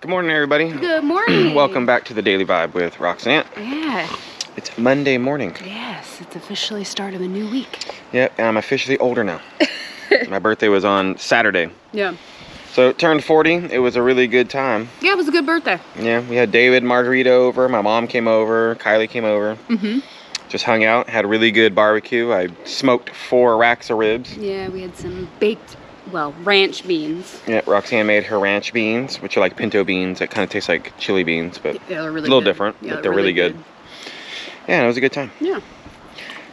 Good morning, everybody. Good morning. Welcome back to the Daily Vibe with Roxanne. Yeah. It's Monday morning. Yes, it's officially start of a new week. Yep, and I'm officially older now. My birthday was on Saturday. Yeah. So it turned 40. It was a really good time. Yeah, it was a good birthday. Yeah, we had David, Margarita over. My mom came over. Kylie came over. Mm-hmm. Just hung out. Had a really good barbecue. I smoked 4 racks of ribs. Yeah, we had some baked, well, ranch beans. Yeah, Roxanne made her ranch beans, which are like pinto beans. That kind of taste like chili beans, but Yeah, they're really a little good. different. Yeah, but they're really good. Yeah, it was a good time. Yeah.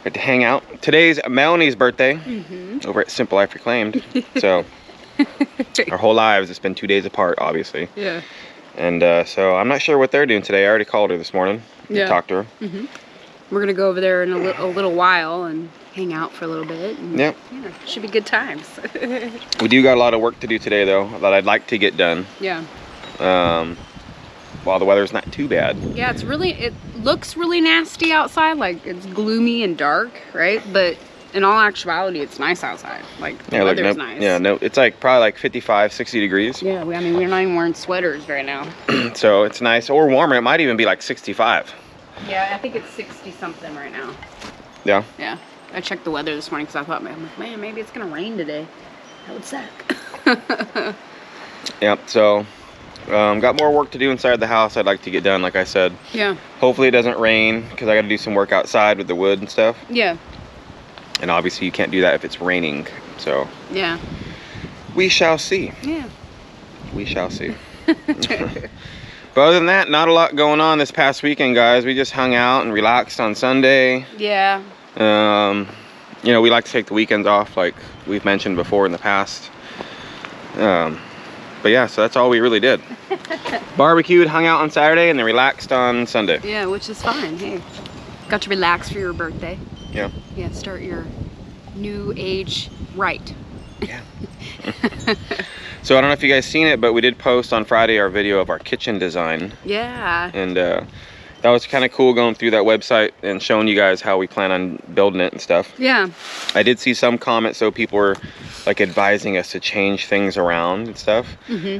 Got to hang out. Today's Melanie's birthday over at Simple Life Reclaimed. So our whole lives, it's been 2 days apart, obviously. Yeah. And so I'm not sure what they're doing today. I already called her this morning. Yeah. Talked to her. Mm-hmm. We're gonna go over there in a little while and hang out for a little bit. And, Yeah. Yeah, should be good times. We do got a lot of work to do today, though, that I'd like to get done. Yeah. While the weather's not too bad. Yeah, it looks really nasty outside, like it's gloomy and dark, right? But in all actuality, it's nice outside. Like, the weather's nice. Yeah, no, it's like probably like 55, 60 degrees. Yeah, I mean, we're not even wearing sweaters right now. So it's nice, or warmer. It might even be like 65. Yeah, I think it's 60-something right now. Yeah? Yeah. I checked the weather this morning because I thought, man, maybe it's going to rain today. That would suck. Yep, so got more work to do inside the house I'd like to get done, like I said. Yeah. Hopefully it doesn't rain, because I got to do some work outside with the wood and stuff. Yeah. And obviously you can't do that if it's raining, so Yeah. we shall see. Yeah. We shall see. But other than that, not a lot going on this past weekend, guys. We just hung out and relaxed on Sunday. Yeah. You know, we like to take the weekends off, like we've mentioned before in the past. But yeah, so that's all we really did. Barbecued, hung out on Saturday, and then relaxed on Sunday. Yeah, which is fine. Hey, got to relax for your birthday. Yeah. Yeah, start your new age right. Yeah. So I don't know if you guys seen it, but we did post on Friday our video of our kitchen design. Yeah. And that was kind of cool, going through that website and showing you guys how we plan on building it and stuff. Yeah. I did see some comments, so people were like advising us to change things around and stuff.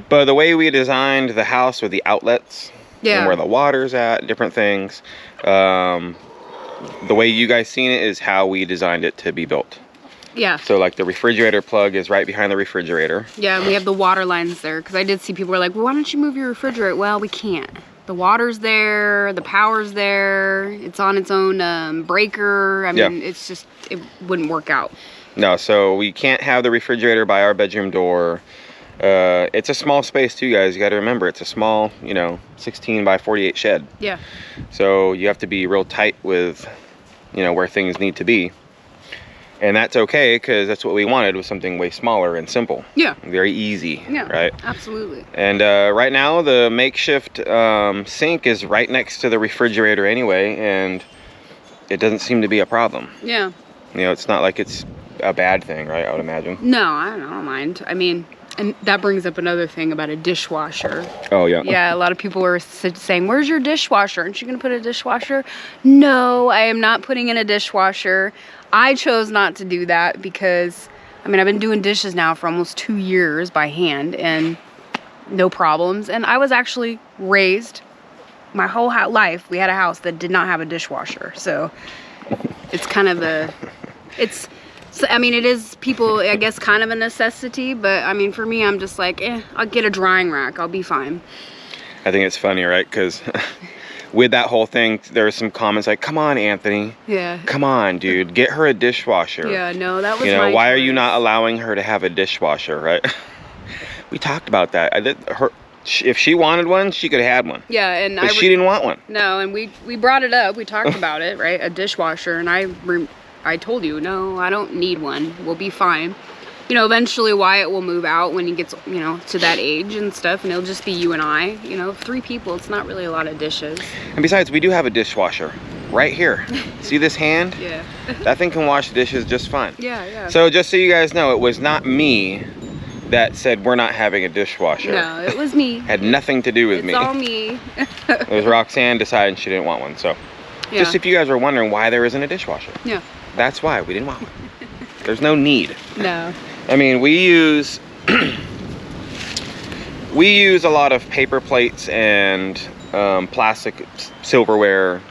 But the way we designed the house with the outlets, Yeah. and where the water's at, different things, the way you guys seen it is how we designed it to be built. Yeah. So like the refrigerator plug is right behind the refrigerator. Yeah, we have the water lines there because I did see people were like, well, why don't you move your refrigerator? Well, we can't. The water's there, the power's there, it's on its own breaker. I mean, it's just, it wouldn't work out. No, so we can't have the refrigerator by our bedroom door. It's a small space too, guys. You got to remember, it's a small, 16 by 48 shed. Yeah. So you have to be real tight with, where things need to be. And that's okay, because that's what we wanted, was something way smaller and simple. Yeah. Very easy. Yeah. Right? Absolutely. And right now, the makeshift sink is right next to the refrigerator anyway, and it doesn't seem to be a problem. Yeah. It's not like it's a bad thing, right? I would imagine. No, I don't mind. I mean, and that brings up another thing about a dishwasher. Oh, yeah. Yeah, a lot of people were saying, where's your dishwasher? Aren't you going to put a dishwasher? No, I am not putting in a dishwasher. I chose not to do that because, I mean, I've been doing dishes now for almost 2 years by hand and no problems. And I was actually raised my whole life. We had a house that did not have a dishwasher. So it's kind of I mean, it is people, I guess, kind of a necessity. But I mean, for me, I'm just like, I'll get a drying rack. I'll be fine. I think it's funny, right? Because with that whole thing, there were some comments like, come on, Anthony. Yeah. Come on, dude. Get her a dishwasher. Yeah, no, that was why are you not allowing her to have a dishwasher, right? We talked about that. If she wanted one, she could have had one. Yeah, and but she didn't want one. No, and we brought it up. We talked about it, right? A dishwasher, and I told you, no, I don't need one. We'll be fine. Eventually Wyatt will move out when he gets, to that age and stuff, and it'll just be you and I. 3 people, it's not really a lot of dishes. And besides, we do have a dishwasher right here. See this hand? Yeah. That thing can wash dishes just fine. Yeah, yeah. So just so you guys know, it was not me that said we're not having a dishwasher. No, it was me. Had nothing to do with me. It's all me. It was Roxanne deciding she didn't want one. So just if you guys were wondering why there isn't a dishwasher. Yeah. That's why we didn't want one. There's no need. No. I mean, we use we use a lot of paper plates and plastic silverware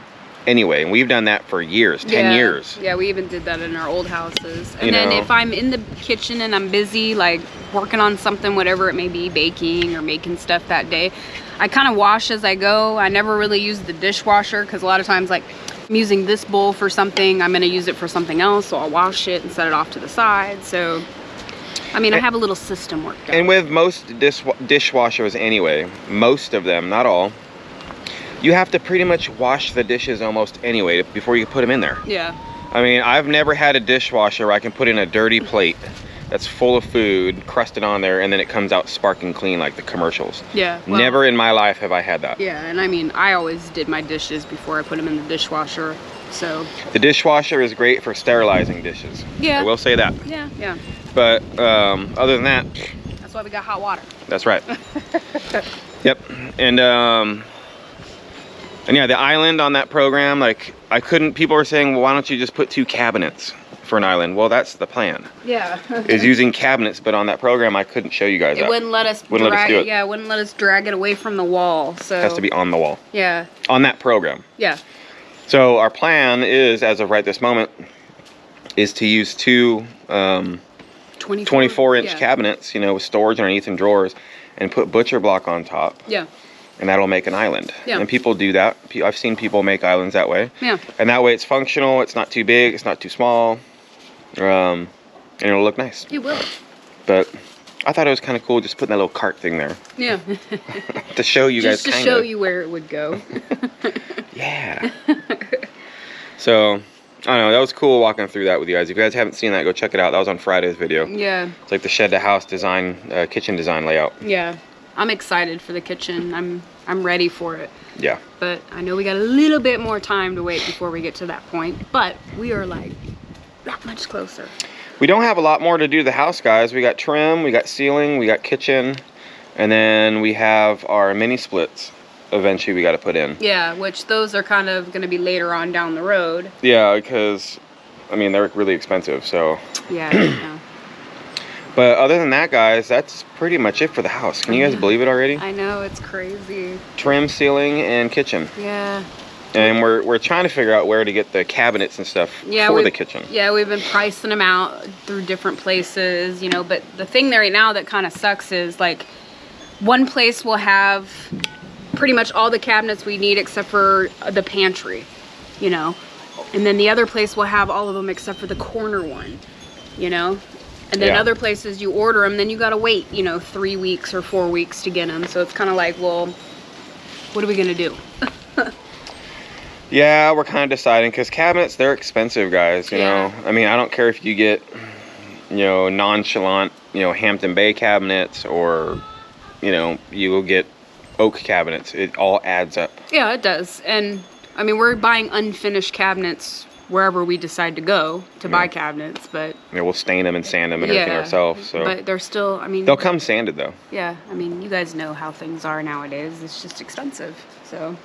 anyway, and we've done that for years, 10 years. Yeah, we even did that in our old houses. And then if I'm in the kitchen and I'm busy, like working on something, whatever it may be, baking or making stuff that day, I kind of wash as I go. I never really use the dishwasher because a lot of times, like, I'm using this bowl for something, I'm gonna use it for something else, so I'll wash it and set it off to the side. So, I mean, I have a little system worked out. And with most dishwashers anyway, most of them, not all, you have to pretty much wash the dishes almost anyway before you put them in there. Yeah. I mean, I've never had a dishwasher where I can put in a dirty plate that's full of food, crusted on there, and then it comes out sparkling clean like the commercials. Yeah. Well, never in my life have I had that. Yeah, and I mean, I always did my dishes before I put them in the dishwasher, so. The dishwasher is great for sterilizing dishes. Yeah. I will say that. Yeah, yeah. But other than that. That's why we got hot water. That's right. Yep. And yeah, the island on that program, like, I couldn't, people were saying, well, why don't you just put 2 cabinets for an island? Well, that's the plan. Yeah. Is using cabinets, but on that program, I couldn't show you guys that. It wouldn't let us Wouldn't let us do it. Yeah, it wouldn't let us drag it away from the wall, so. It has to be on the wall. Yeah. On that program. Yeah. So our plan is, as of right this moment, is to use 2 24-inch cabinets, you know, with storage underneath and drawers, and put butcher block on top. Yeah. And that'll make an island. Yeah. And people do that. I've seen people make islands that way. Yeah. And that way it's functional, it's not too big, it's not too small, and it'll look nice. It will. But I thought it was kind of cool just putting that little cart thing there. Yeah. To show you guys just to show you where it would go. Yeah. So, I don't know, that was cool walking through that with you guys. If you guys haven't seen that, go check it out. That was on Friday's video. Yeah. It's like the shed to house design, kitchen design layout. Yeah. I'm excited for the kitchen. I'm ready for it. Yeah. But I know we got a little bit more time to wait before we get to that point. But we are like that much closer. We don't have a lot more to do to the house, guys. We got trim, we got ceiling, we got kitchen, and then we have our mini splits eventually we got to put in. Yeah, which those are kind of going to be later on down the road. Yeah, because, I mean, they're really expensive, so. Yeah, yeah. But other than that, guys, that's pretty much it for the house. Can you guys believe it already? I know, it's crazy. Trim, ceiling, and kitchen. Yeah. And we're trying to figure out where to get the cabinets and stuff for the kitchen. Yeah, we've been pricing them out through different places, you know, but the thing there right now that kind of sucks is, like, one place will have pretty much all the cabinets we need except for the pantry, you know, and then the other place will have all of them except for the corner one, you know. And then other places you order them, then you gotta wait, you know, 3 weeks or 4 weeks to get them. So it's kind of like, well, what are we gonna do? Yeah, we're kind of deciding, because cabinets, they're expensive, guys, you know. I mean, I don't care if you get, you know, nonchalant, you know, Hampton Bay cabinets, or, you know, you will get oak cabinets. It all adds up. Yeah, it does. And I mean, we're buying unfinished cabinets wherever we decide to go to buy cabinets, but yeah, we'll stain them and sand them and everything ourselves. So, but they're still, I mean, they'll come sanded though. Yeah, I mean, you guys know how things are nowadays. It's just expensive. So.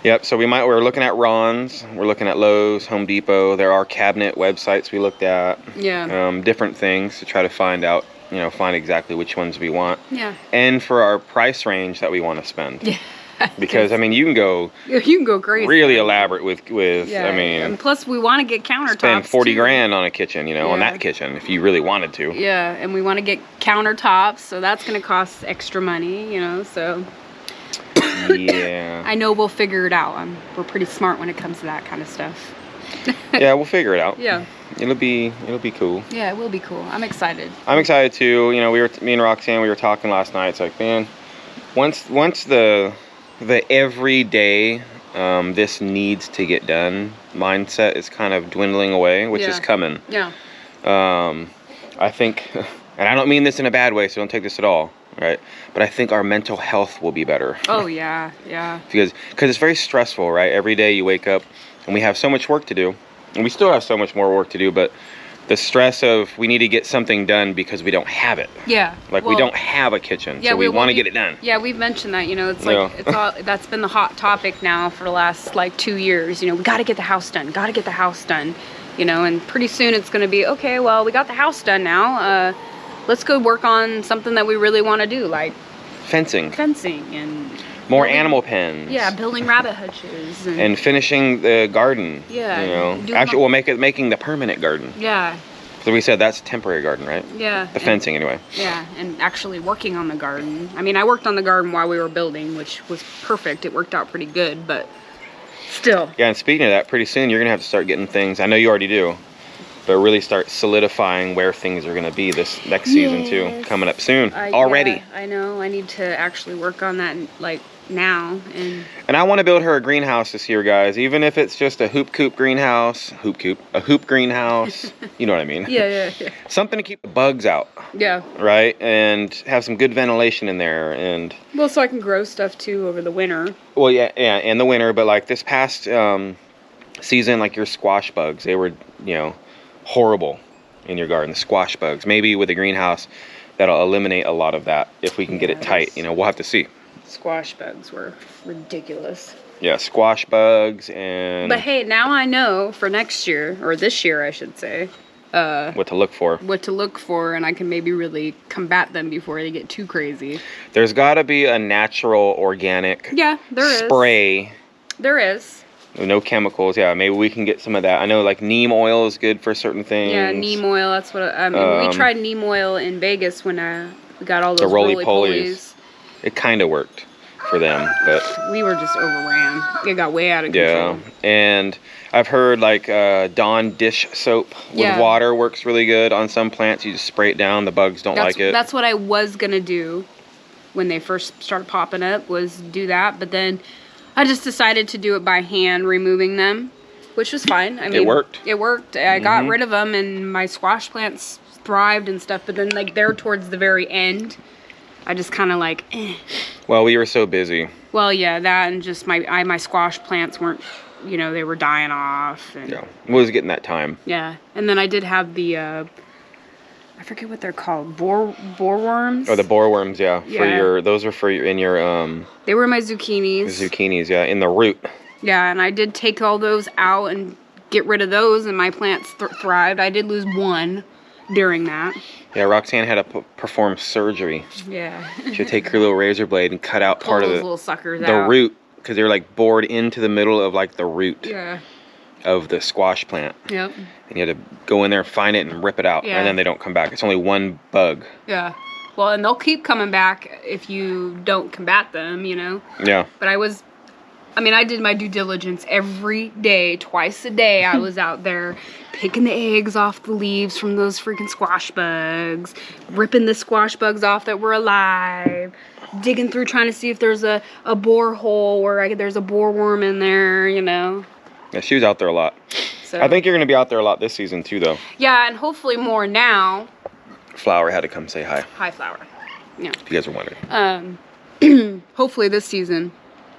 Yep. So we're looking at Ron's. We're looking at Lowe's, Home Depot. There are cabinet websites we looked at. Yeah. Different things to try to find out, you know, find exactly which ones we want. Yeah. And for our price range that we want to spend. Yeah. Because I mean, you can go crazy, really elaborate with I mean, and plus we want to get countertops. Spend 40 grand on a kitchen, you know, on that kitchen if you really wanted to. Yeah, and we want to get countertops, so that's going to cost extra money, you know. So yeah, I know we'll figure it out. We're pretty smart when it comes to that kind of stuff. Yeah, we'll figure it out. Yeah, it'll be cool. Yeah, it will be cool. I'm excited. I'm excited too. You know, me and Roxanne, we were talking last night. It's like, man, once the everyday this needs to get done mindset is kind of dwindling away, which is coming. Yeah. I think, and I don't mean this in a bad way, so don't take this at all, right? But I think our mental health will be better. Oh yeah, yeah. Because it's very stressful, right? Every day you wake up and we have so much work to do, and we still have so much more work to do, but the stress of we need to get something done because we don't have it. Yeah. Like, we don't have a kitchen, so we want to get it done. Yeah, we've mentioned that, you know, it's like, it's all, that's been the hot topic now for the last, like, 2 years. You know, we got to get the house done, you know, and pretty soon it's going to be, okay, well, we got the house done now. Let's go work on something that we really want to do, like Fencing. And More animal pens. Yeah, building rabbit hutches. And finishing the garden. Yeah. You know, actually, making the permanent garden. Yeah. So we said that's temporary garden, right? Yeah. The fencing, anyway. Yeah, and actually working on the garden. I mean, I worked on the garden while we were building, which was perfect. It worked out pretty good, but still. Yeah, and speaking of that, pretty soon you're going to have to start getting things. I know you already do. But really start solidifying where things are going to be this next season, too. Coming up soon. Already. Yeah, I know. I need to actually work on that, like, now. And I want to build her a greenhouse this year, guys. Even if it's just a hoop greenhouse. A hoop greenhouse. You know what I mean? Yeah. Something to keep the bugs out. Yeah. Right? And have some good ventilation in there. And well, so I can grow stuff, too, over the winter. Well, yeah, in the winter. But, like, this past season, like, your squash bugs, they were, you know, horrible in your garden. The squash bugs. Maybe with a greenhouse, that'll eliminate a lot of that if we can get it tight. You know, we'll have to see. Squash bugs were ridiculous. Yeah, squash bugs and... But hey, now I know for next year, or this year I should say, what to look for. What to look for, and I can maybe really combat them before they get too crazy. There's got to be a natural, organic spray. There is. No chemicals, yeah. Maybe we can get some of that. I know, like, neem oil is good for certain things. Yeah, neem oil, that's what... I mean, we tried neem oil in Vegas when we got all those roly-polies. It kind of worked for them, but... We were just overran. It got way out of control. Yeah, and I've heard, like, Dawn dish soap with water works really good on some plants. You just spray it down. The bugs don't like it. That's what I was going to do when they first started popping up, was do that, but then... I just decided to do it by hand, removing them, which was fine. I mean, it worked. It worked. I got rid of them, and my squash plants thrived and stuff. But then, like, there towards the very end, I just kind of like, eh. Well, we were so busy. Well, yeah, that and just my squash plants weren't, you know, they were dying off. And, yeah, it was getting that time. Yeah, and then I did have the, I forget what they're called, boerworms. Oh, the boerworms, yeah. Those are in your They were my zucchinis. Zucchinis, yeah, in the root. Yeah, and I did take all those out and get rid of those, and my plants thrived. I did lose one during that. Yeah, Roxanne had to perform surgery. Yeah. She'd take her little razor blade and cut out part of the little suckers the out. root, because they were like bored into the middle of like the root. Yeah. Of the squash plant. Yep. And you had to go in there, find it, and rip it out. Yeah. And then they don't come back. It's only one bug. Yeah. Well, and they'll keep coming back if you don't combat them, you know? Yeah. But I did my due diligence every day, twice a day. I was out there picking the eggs off the leaves from those freaking squash bugs, ripping the squash bugs off that were alive, digging through trying to see if there's a borehole where there's a boerworm in there, you know? Yeah, she was out there a lot. So, I think you're going to be out there a lot this season, too, though. Yeah, and hopefully more now. Flower had to come say hi. Hi, Flower. Yeah. If you guys are wondering. Hopefully this season,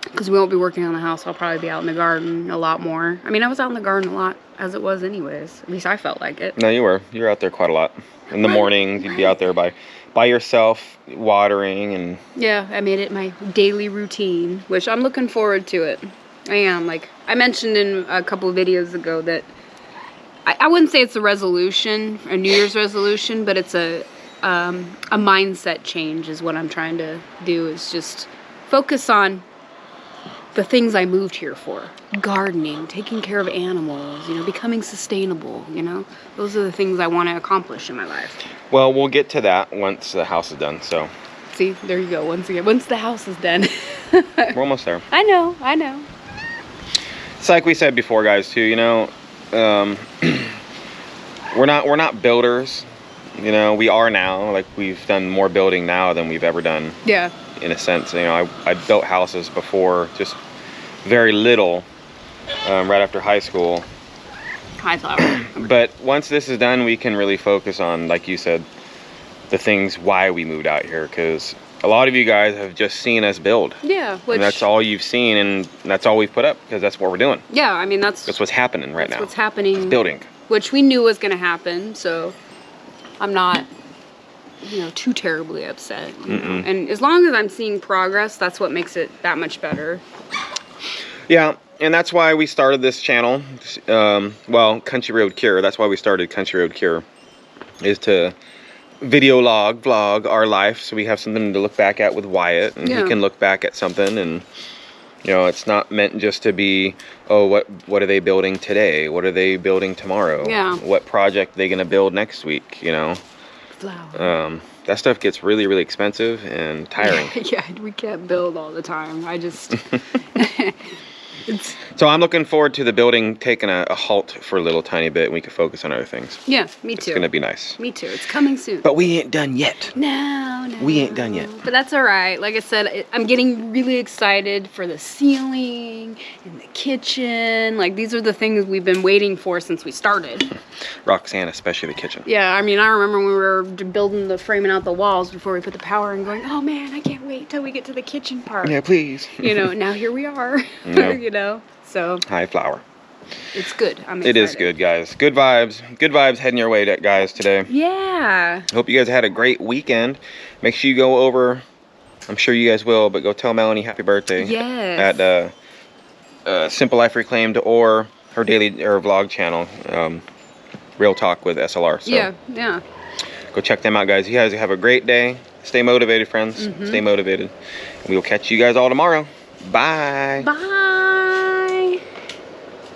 because we won't be working on the house, I'll probably be out in the garden a lot more. I mean, I was out in the garden a lot as it was anyways. At least I felt like it. No, you were. You were out there quite a lot. In the mornings, you'd be out there by yourself, watering and... Yeah, I made it my daily routine, which I'm looking forward to it. I am. Like, I mentioned in a couple of videos ago that I wouldn't say it's a resolution, a New Year's resolution, but it's a mindset change is what I'm trying to do, is just focus on the things I moved here for. Gardening, taking care of animals, you know, becoming sustainable, you know. Those are the things I want to accomplish in my life. Well, we'll get to that once the house is done, so. See, there you go. Once the house is done. We're almost there. I know. It's like we said before, guys, too, you know, we're not builders, you know. We are now. Like, we've done more building now than we've ever done. Yeah. In a sense, you know, I built houses before, just very little, right after high school. Hi, Flower. But once this is done, we can really focus on, like you said, the things why we moved out here, because a lot of you guys have just seen us build. Yeah. And that's all you've seen, and that's all we've put up, because that's what we're doing. Yeah, I mean, that's what's happening right now. That's what's happening. It's building. Which we knew was going to happen, so I'm not, you know, too terribly upset. You know? And as long as I'm seeing progress, that's what makes it that much better. Yeah, and that's why we started this channel. Well, Country Road Cure. That's why we started Country Road Cure, is to vlog our life, so we have something to look back at with Wyatt, and he can look back at something, and it's not meant just to be, oh, what are they building today? What are they building tomorrow? Yeah. What project are they gonna build next week? Flower. That stuff gets really, really expensive and tiring. Yeah, we can't build all the time. I just So I'm looking forward to the building taking a halt for a little tiny bit, and we can focus on other things. Yeah, me too. It's gonna be nice. Me too. It's coming soon. But we ain't done yet. No. We ain't done yet. But that's all right. Like I said, I'm getting really excited for the ceiling and the kitchen. Like, these are the things we've been waiting for since we started. Roxanne, especially the kitchen. Yeah, I mean, I remember when we were building framing out the walls before we put the power in, going, oh man, I can't wait till we get to the kitchen part. Yeah, please. Now here we are. Yeah. So High flower. it's good. I'm excited. It is good, guys. Good vibes. Good vibes heading your way, guys, today. Yeah. Hope you guys had a great weekend. Make sure you go over, I'm sure you guys will, but go tell Melanie happy birthday. Yes. At Simple Life Reclaimed or her vlog channel, Real Talk with SLR. So Yeah. go check them out, guys. You guys have a great day. Stay motivated, friends. Stay motivated. We will catch you guys all tomorrow. Bye. Bye.